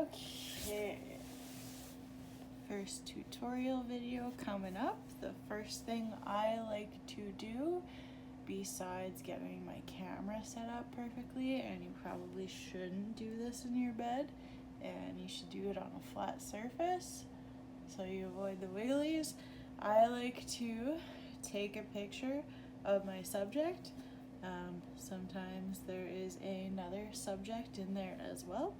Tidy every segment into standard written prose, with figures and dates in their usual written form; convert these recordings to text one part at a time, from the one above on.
Okay, first tutorial video coming up. The first thing I like to do, besides getting my camera set up perfectly, and you probably shouldn't do this in your bed, and you should do it on a flat surface so you avoid the wigglies, I like to take a picture of my subject. Sometimes there is another subject in there as well.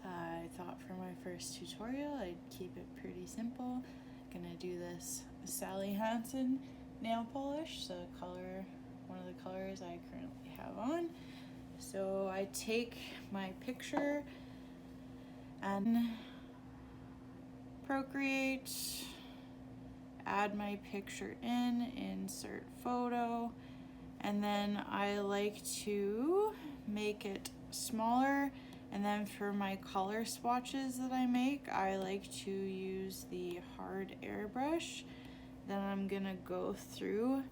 I thought for my first tutorial I'd keep it pretty simple. Gonna do this Sally Hansen nail polish, so one of the colors I currently have on. So I take my picture and Procreate, add my picture in, insert photo, and then I like to make it smaller. And then for my color swatches that I make, I like to use the hard airbrush. Then I'm gonna go through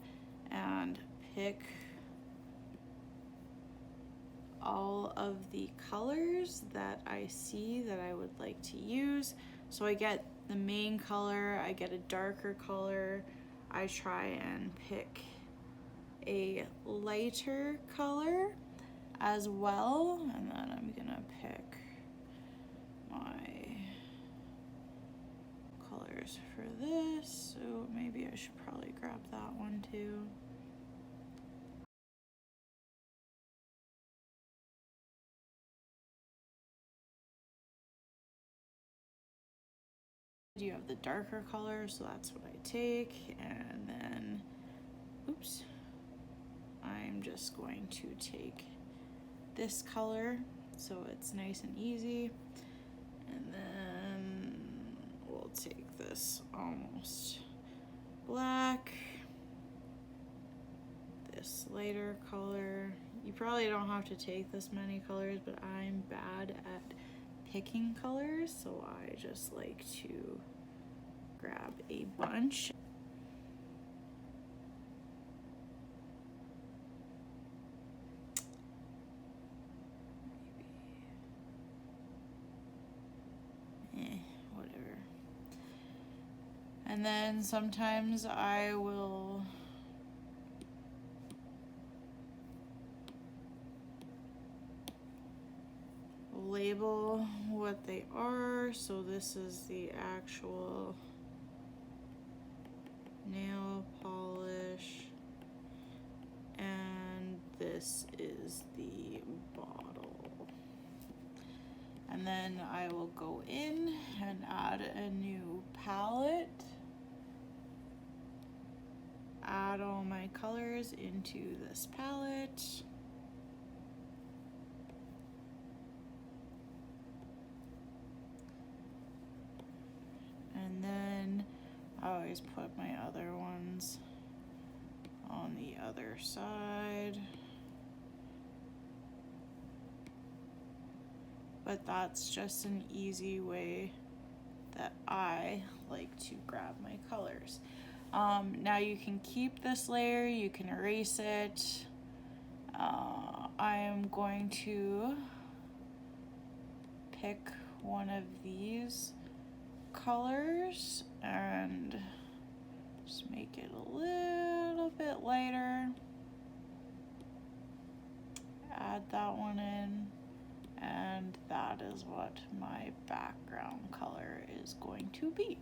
and pick all of the colors that I see that I would like to use. So I get the main color, I get a darker color, I try and pick a lighter color as well, and then I'm gonna pick my colors for this. So maybe I should probably grab that one too. You have the darker color, so that's what I take, and then oops, I'm just going to take this color so it's nice and easy, and then we'll take this almost black, this lighter color. You probably don't have to take this many colors, but I'm bad at picking colors, so I just like to grab a bunch. Whatever. And then sometimes I will label what they are. So this is the actual nail polish, and this is the bottle. And then I will go in and add a new palette, add all my colors into this palette. And then I always put my other ones on the other side. But that's just an easy way that I like to grab my colors. Now you can keep this layer, you can erase it. I am going to pick one of these colors and just make it a little bit lighter. Add that one in, and that is what my background color is going to be.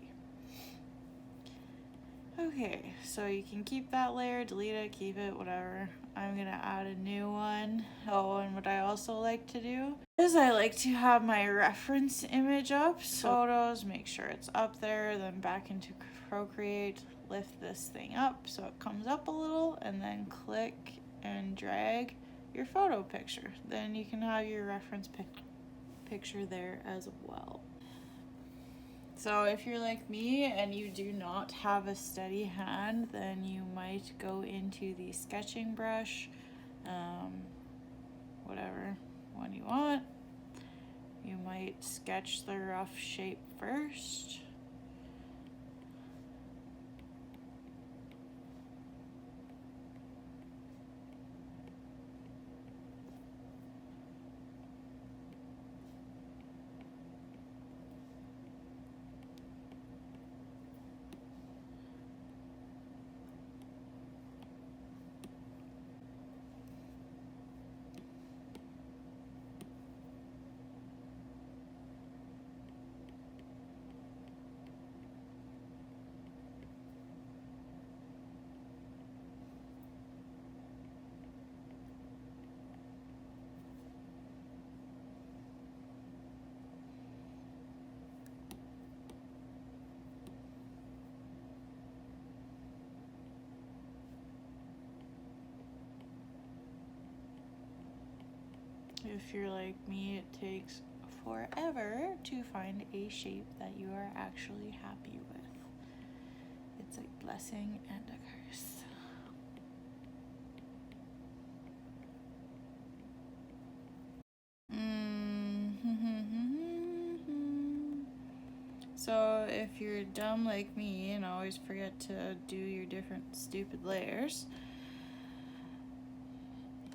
Okay, so you can keep that layer, delete it, keep it, whatever. I'm gonna add a new one. Oh, and what I also like to do is I like to have my reference image up. So photos, make sure it's up there, then back into Procreate, lift this thing up so it comes up a little, and then click and drag your photo picture. Then you can have your reference picture there as well. So if you're like me and you do not have a steady hand, then you might go into the sketching brush, whatever one you want. You might sketch the rough shape first. if you're like me, it takes forever to find a shape that you are actually happy with. It's a blessing and a curse. So if you're dumb like me and always forget to do your different stupid layers,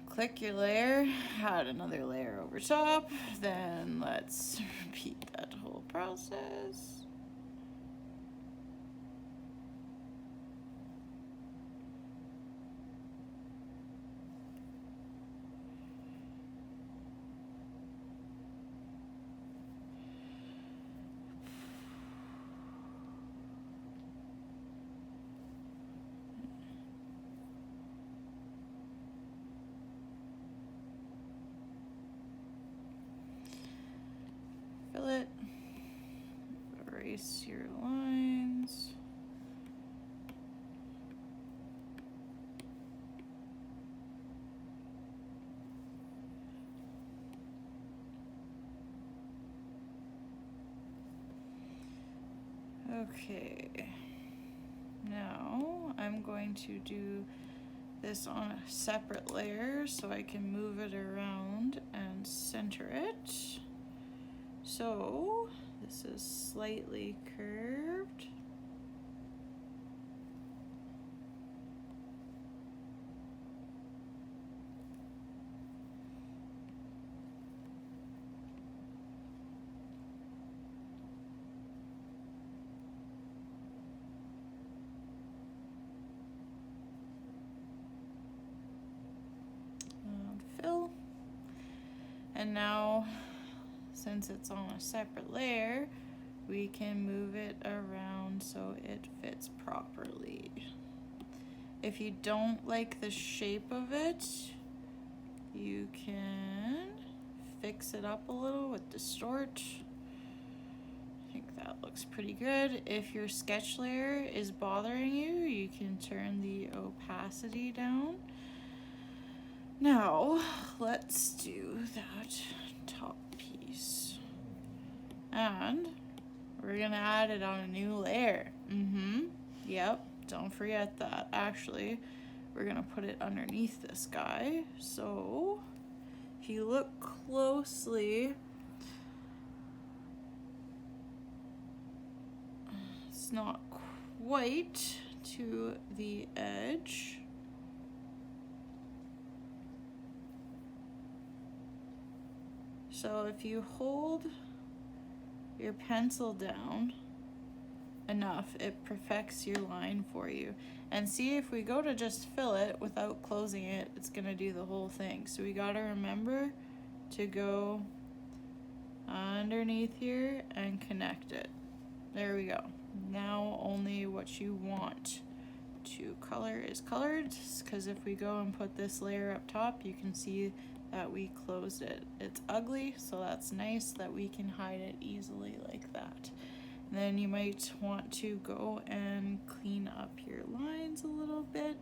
click your layer, add another layer over top, then let's repeat that whole process. Fill it, erase your lines. Okay, now I'm going to do this on a separate layer so I can move it around and center it. So this is slightly curved. Fill. And now, since it's on a separate layer, we can move it around so it fits properly. If you don't like the shape of it, you can fix it up a little with distort. I think that looks pretty good. If your sketch layer is bothering you, you can turn the opacity down. Now, let's do that top piece. And we're gonna add it on a new layer. Yep, don't forget that. Actually, we're gonna put it underneath this guy. So, if you look closely, it's not quite to the edge. So if you hold your pencil down enough, it perfects your line for you. And see, if we go to just fill it without closing it, it's gonna do the whole thing. So we gotta remember to go underneath here and connect it. There we go. Now only what you want to color is colored, because if we go and put this layer up top, you can see that we closed it. It's ugly, so that's nice that we can hide it easily like that. And then you might want to go and clean up your lines a little bit.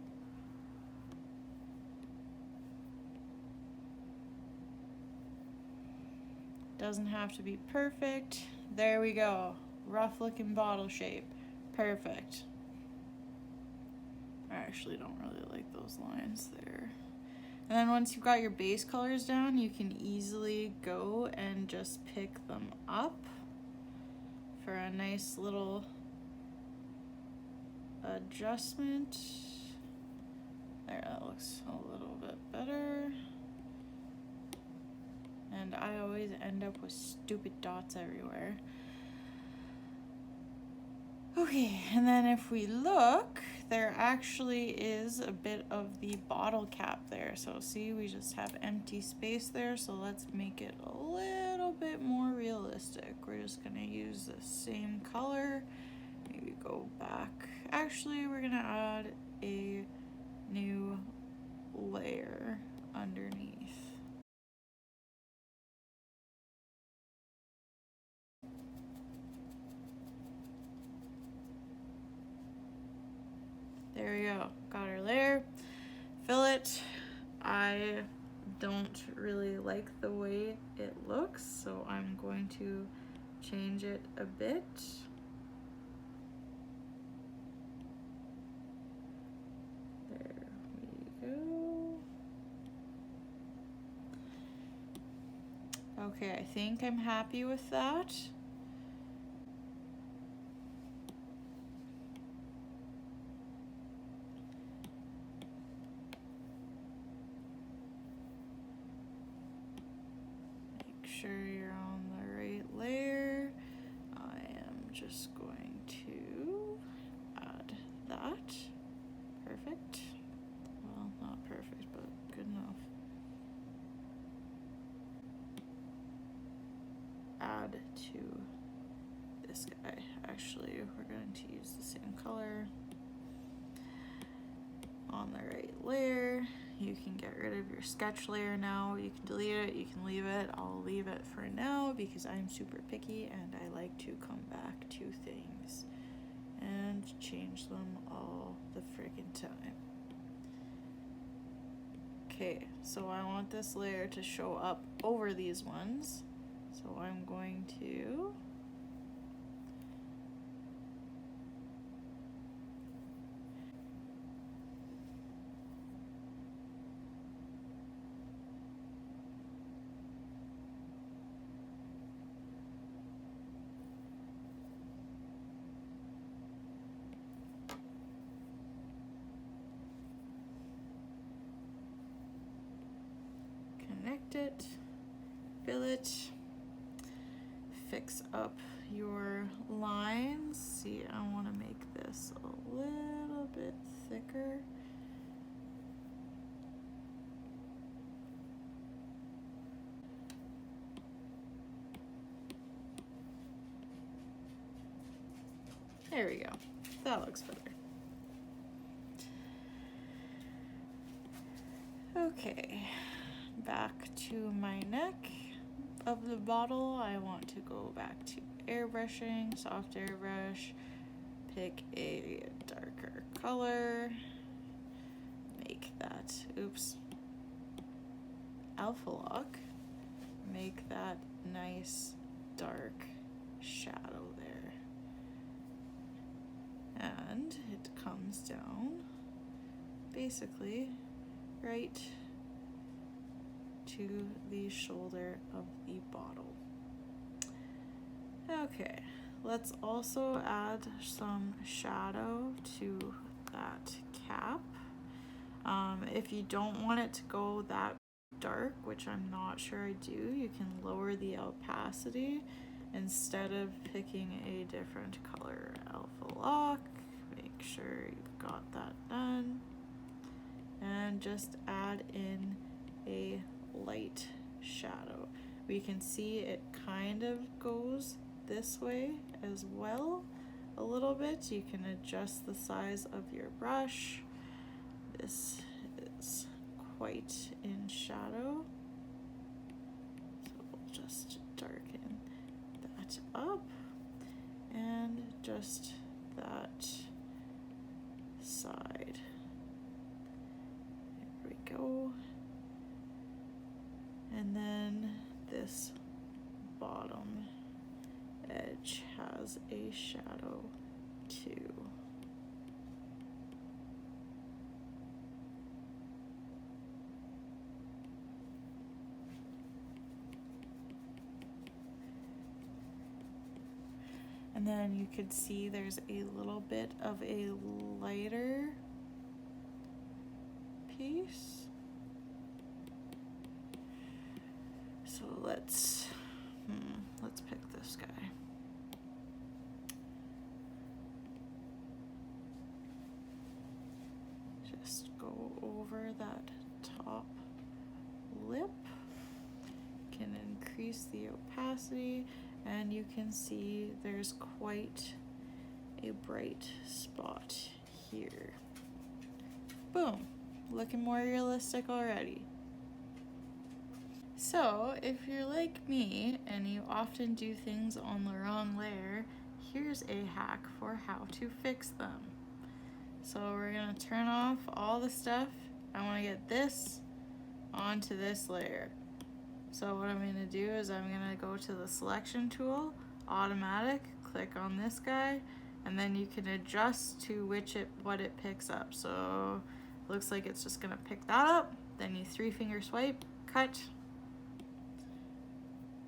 Doesn't have to be perfect. There we go. Rough looking bottle shape. Perfect. I actually don't really like those lines there. And then once you've got your base colors down, you can easily go and just pick them up for a nice little adjustment. There, that looks a little bit better. And I always end up with stupid dots everywhere. Okay, and then if we look, there actually is a bit of the bottle cap there. So see, we just have empty space there. So let's make it a little bit more realistic. We're just gonna use the same color. Maybe go back. Actually, we're gonna add a new layer underneath. There we go, got our layer. Fill it. I don't really like the way it looks, so I'm going to change it a bit. There we go. Okay, I think I'm happy with that. Make sure you're on the right layer. I am just going to add that. Perfect. Well, not perfect, but good enough. Add to this guy. Actually, we're going to use the same color. On the right layer, you can get rid of your sketch layer now. You can delete it, you can leave it. I'll leave it for now because I'm super picky and I like to come back to things and change them all the friggin' time. Okay, so I want this layer to show up over these ones. So I'm going to connect it, fill it, fix up your lines. See, I want to make this a little bit thicker. There we go. That looks better. Okay, back to my neck of the bottle. I want to go back to airbrushing, soft airbrush, pick a darker color, make that, oops, alpha lock, make that nice dark shadow there. And it comes down basically right to the shoulder of the bottle. Okay, let's also add some shadow to that cap. If you don't want it to go that dark, which I'm not sure I do, you can lower the opacity instead of picking a different color. Alpha lock, make sure you've got that done, and just add in a light shadow. We can see it kind of goes this way as well a little bit. You can adjust the size of your brush. This is quite in shadow, so we'll just darken that up and just that side. There we go. And then this bottom edge has a shadow too. And then you could see there's a little bit of a lighter piece. So let's pick this guy. Just go over that top lip. Can increase the opacity, and you can see there's quite a bright spot here. Boom, looking more realistic already. So if you're like me and you often do things on the wrong layer, here's a hack for how to fix them. So we're gonna turn off all the stuff. I wanna get this onto this layer. So what I'm going to do is I'm going to go to the selection tool, automatic, click on this guy, and then you can adjust to what it picks up. So it looks like it's just going to pick that up. Then you 3-finger swipe, cut,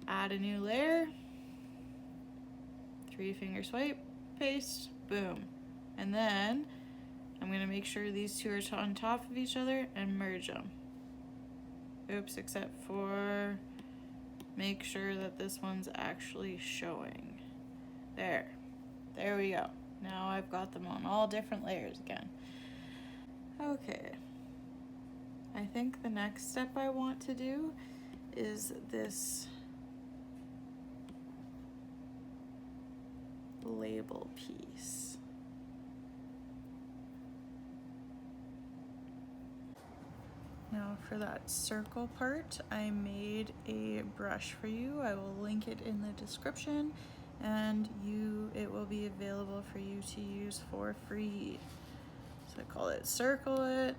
add a new layer, 3-finger swipe, paste, boom. And then I'm going to make sure these two are on top of each other and merge them. Oops, except for make sure that this one's actually showing. There we go. Now I've got them on all different layers again. Okay, I think the next step I want to do is this label piece. Now for that circle part, I made a brush for you. I will link it in the description, and it will be available for you to use for free. So I call it Circle It.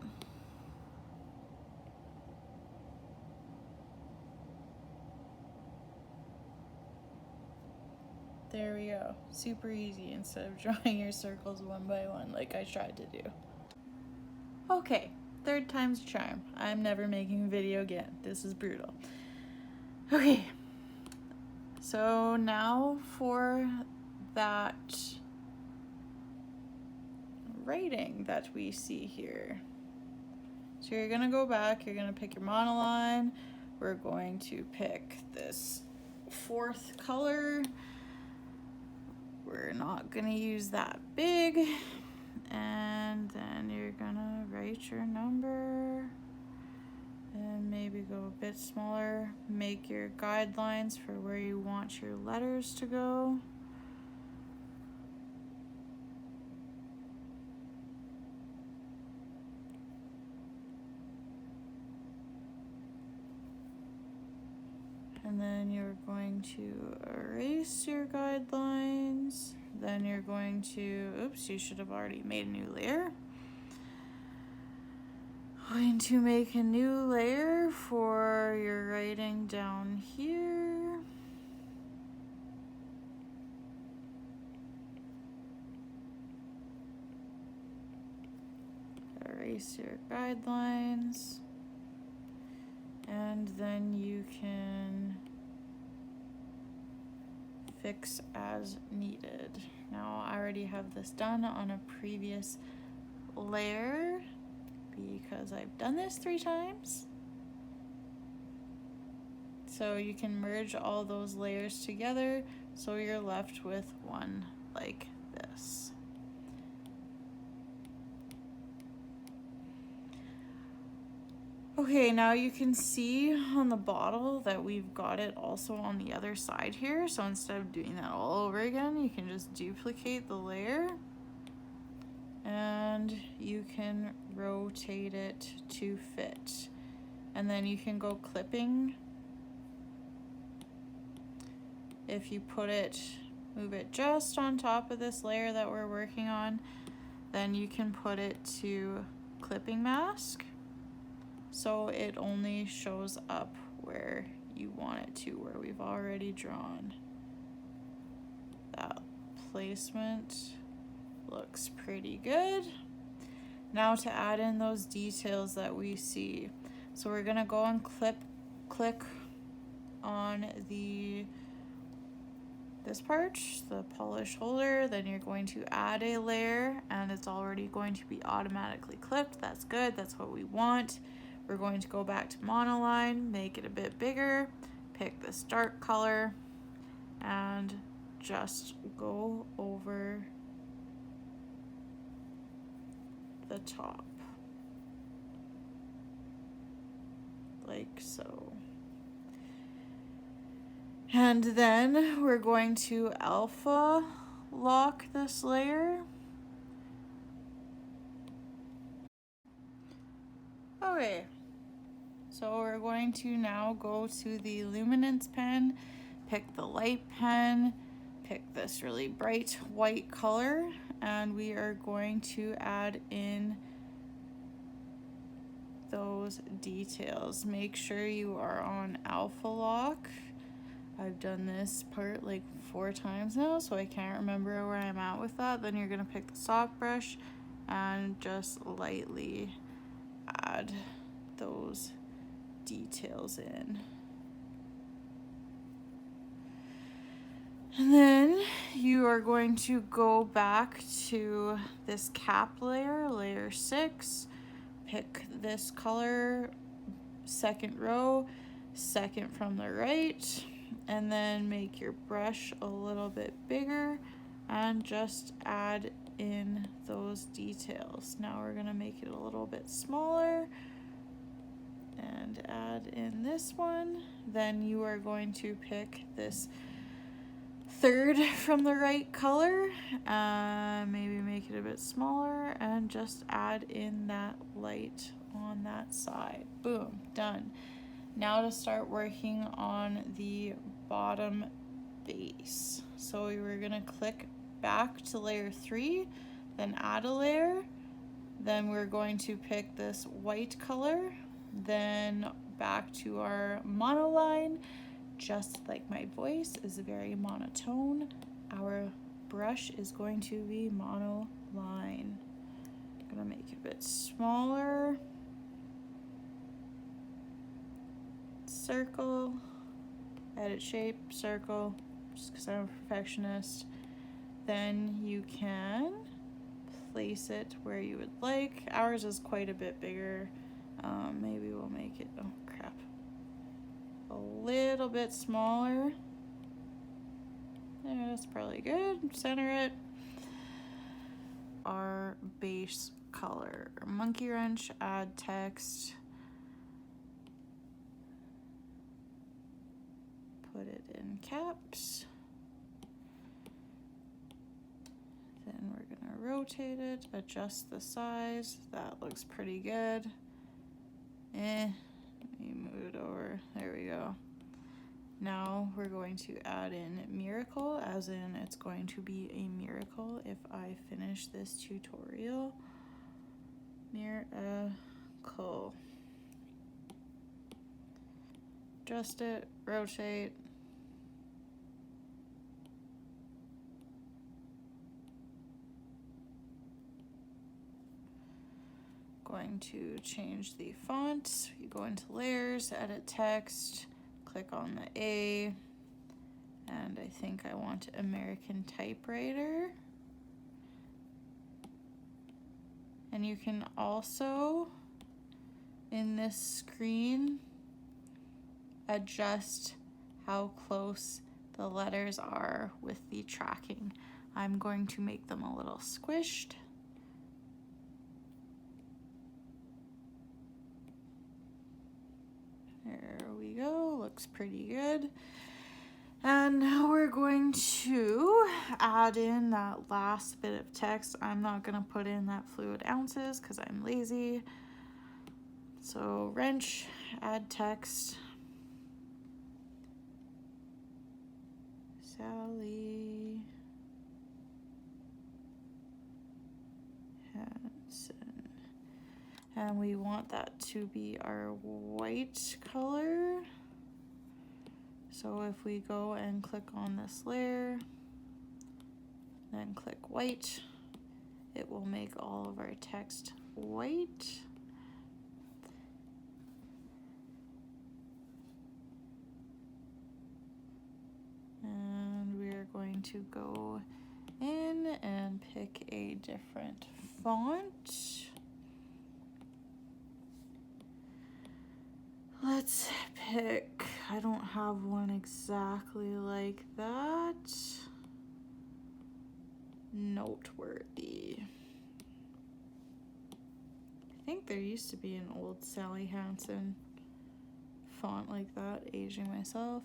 There we go. Super easy instead of drawing your circles one by one like I tried to do. Okay. Third time's a charm. I'm never making a video again. This is brutal. Okay. So now for that writing that we see here. So you're gonna go back, you're gonna pick your monoline. We're going to pick this 4th color. We're not gonna use that big. And then you're gonna write your number and maybe go a bit smaller. Make your guidelines for where you want your letters to go. And then you're going to erase your guidelines. Then you're going to, oops, you should have already made a new layer. Going to make a new layer for your writing down here. Erase your guidelines. And then you can fix as needed. Now I already have this done on a previous layer because I've done this 3 times. So you can merge all those layers together so you're left with one like this. Okay, now you can see on the bottle that we've got it also on the other side here. So instead of doing that all over again, you can just duplicate the layer and you can rotate it to fit. And then you can go clipping. If you move it just on top of this layer that we're working on, then you can put it to clipping mask. So it only shows up where you want it to, where we've already drawn. That placement looks pretty good. Now to add in those details that we see. So we're gonna go and click on this part, the polish holder, then you're going to add a layer and it's already going to be automatically clipped. That's good, that's what we want. We're going to go back to monoline, make it a bit bigger, pick this dark color, and just go over the top, like so. And then we're going to alpha lock this layer. Okay, so we're going to now go to the luminance pen, pick the light pen, pick this really bright white color, and we are going to add in those those details. Make sure you are on alpha lock. I've done this part like 4 times now, so I can't remember where I'm at with that. Then you're gonna pick the soft brush and just lightly add those details in. And then you are going to go back to this cap layer, layer 6, pick this color, second row, second from the right, and then make your brush a little bit bigger and just add in those details. Now we're gonna make it a little bit smaller and add in this one. Then you are going to pick this third from the right color, maybe make it a bit smaller and just add in that light on that side. Boom, done. Now to start working on the bottom base. So we were gonna click back to layer 3, then add a layer, then we're going to pick this white color, then back to our monoline. Just like my voice is very monotone, our brush is going to be monoline. I'm gonna make it a bit smaller. Circle, edit shape, circle, just because I'm a perfectionist. Then you can place it where you would like. Ours is quite a bit bigger. Maybe we'll make it, oh crap, a little bit smaller. There, that's probably good. Center it. Our base color. Monkey wrench, add text. Put it in caps. Then we're gonna rotate it, adjust the size. That looks pretty good. Let me move it over. There we go. Now we're going to add in miracle, as in it's going to be a miracle if I finish this tutorial. Miracle. Adjust it, rotate. Going to change the font. You go into layers, edit text, click on the A, and I think I want American typewriter. And you can also, in this screen, adjust how close the letters are with the tracking. I'm going to make them a little squished. There we go, looks pretty good. And now we're going to add in that last bit of text. I'm not gonna put in that fluid ounces because I'm lazy. So wrench, add text. Sally Hansen. And we want that to be our white color. So if we go and click on this layer, then click white, it will make all of our text white. And we're going to go in and pick a different font. Let's pick, I don't have one exactly like that. Noteworthy. I think there used to be an old Sally Hansen font like that, aging myself.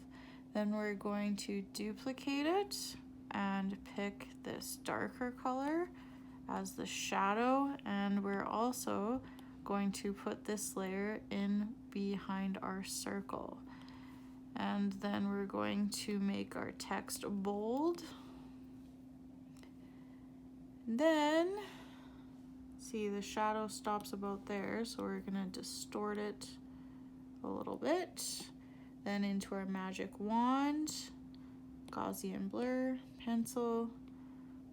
Then we're going to duplicate it and pick this darker color as the shadow, and we're also going to put this layer in behind our circle. And then we're going to make our text bold. Then, let's See, the shadow stops about there, so we're gonna distort it a little bit. Then into our magic wand, Gaussian blur, pencil.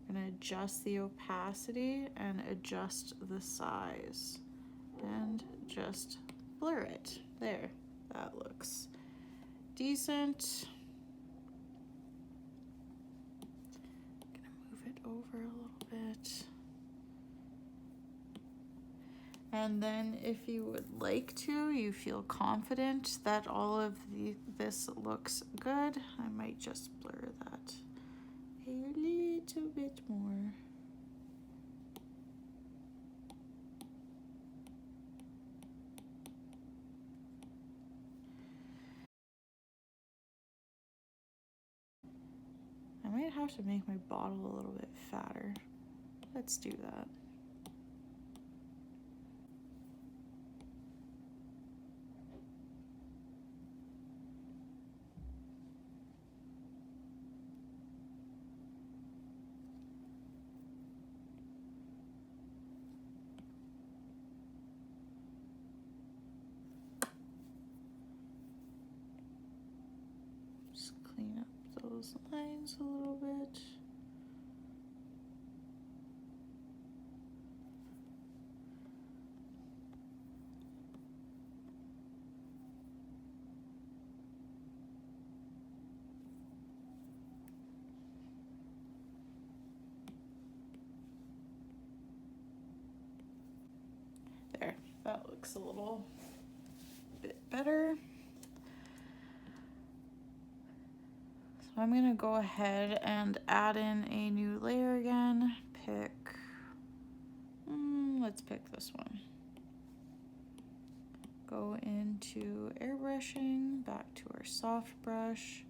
I'm gonna adjust the opacity and adjust the size and just blur it. There, that looks decent. Gonna move it over a little bit. And then if you would like to, you feel confident that all of this looks good, I might just blur that a little bit more. I might have to make my bottle a little bit fatter. Let's do that. Just clean up those lines a little bit. There, that looks a little bit better. So I'm gonna go ahead and add in a new layer again. Let's pick this one. Go into airbrushing, back to our soft brush.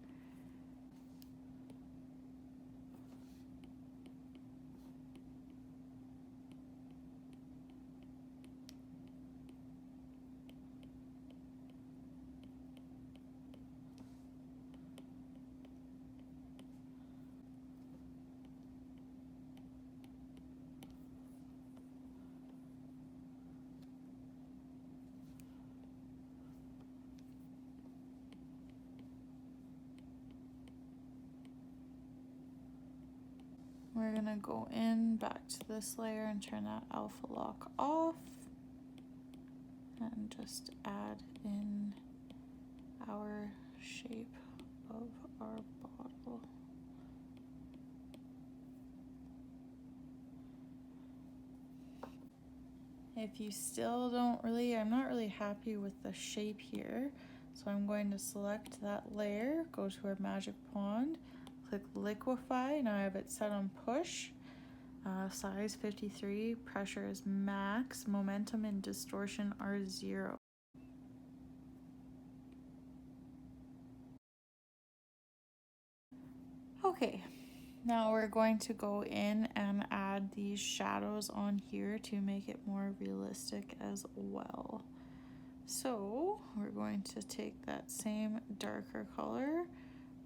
We're gonna go in back to this layer and turn that alpha lock off and just add in our shape of our bottle. If you still I'm not really happy with the shape here, so I'm going to select that layer, go to our magic wand, click liquefy. Now I have it set on push, size 53, pressure is max, momentum and distortion are 0. Okay, now we're going to go in and add these shadows on here to make it more realistic as well. So we're going to take that same darker color,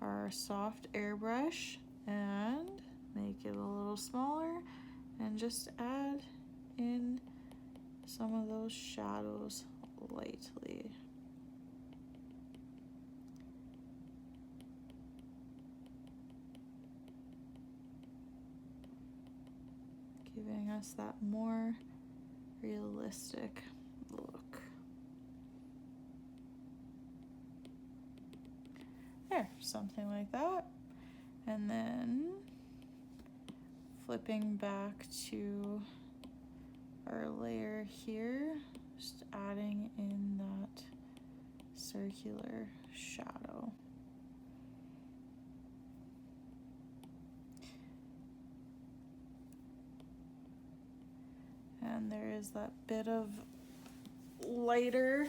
our soft airbrush, and make it a little smaller and just add in some of those shadows lightly. Giving us that more realistic look. There, something like that. And then flipping back to our layer here, just adding in that circular shadow. And there is that bit of lighter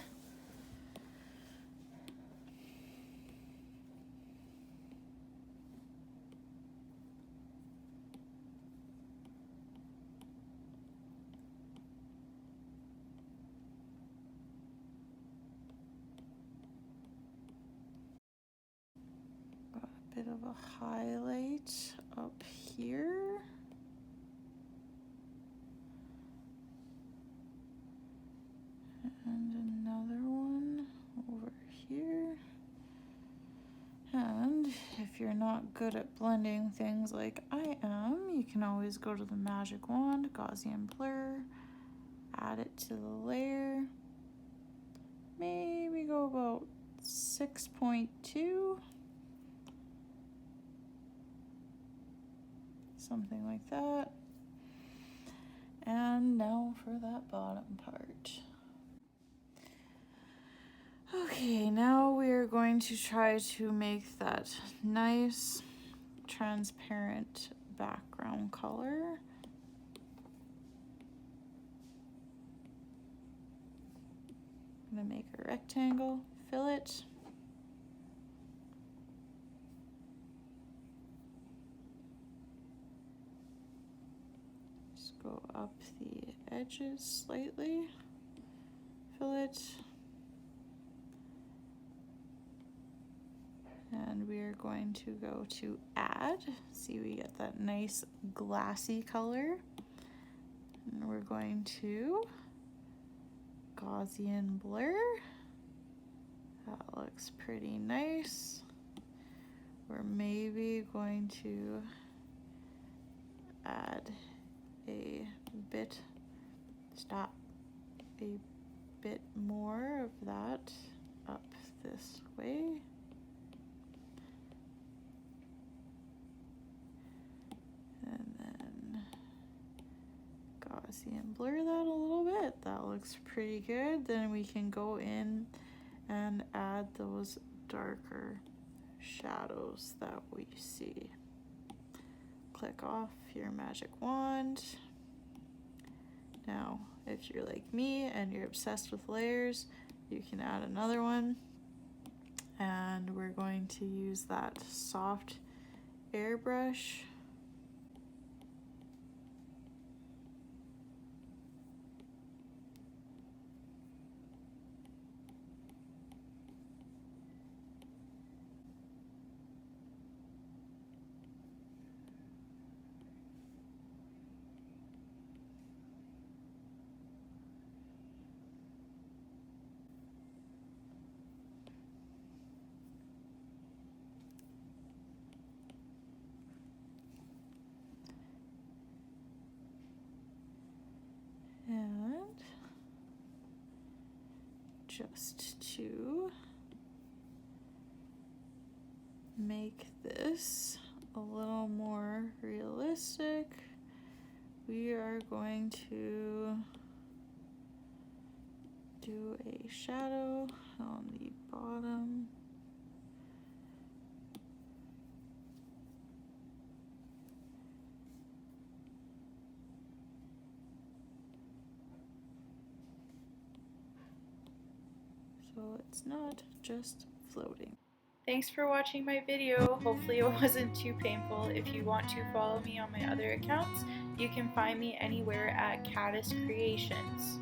bit of a highlight up here. And another one over here. And if you're not good at blending things like I am, you can always go to the magic wand, Gaussian blur, add it to the layer. Maybe go about 6.2. Something like that. And now for that bottom part. Okay, now we're going to try to make that nice transparent background color. I'm gonna make a rectangle, fill it. Just go up the edges slightly, fill it. And we're going to go to add. See, we get that nice glassy color. And we're going to Gaussian blur. That looks pretty nice. We're maybe going to add a bit, a bit more of that up this way. And then Gaussian blur that a little bit. That looks pretty good. Then we can go in and add those darker shadows that we see. Click off your magic wand. Now, if you're like me and you're obsessed with layers, you can add another one. And we're going to use that soft airbrush. And just to make this a little more realistic, we are going to do a shadow on the bottom. So it's not just floating. Thanks for watching my video. Hopefully it wasn't too painful. If you want to follow me on my other accounts, you can find me anywhere at Caddis Creations.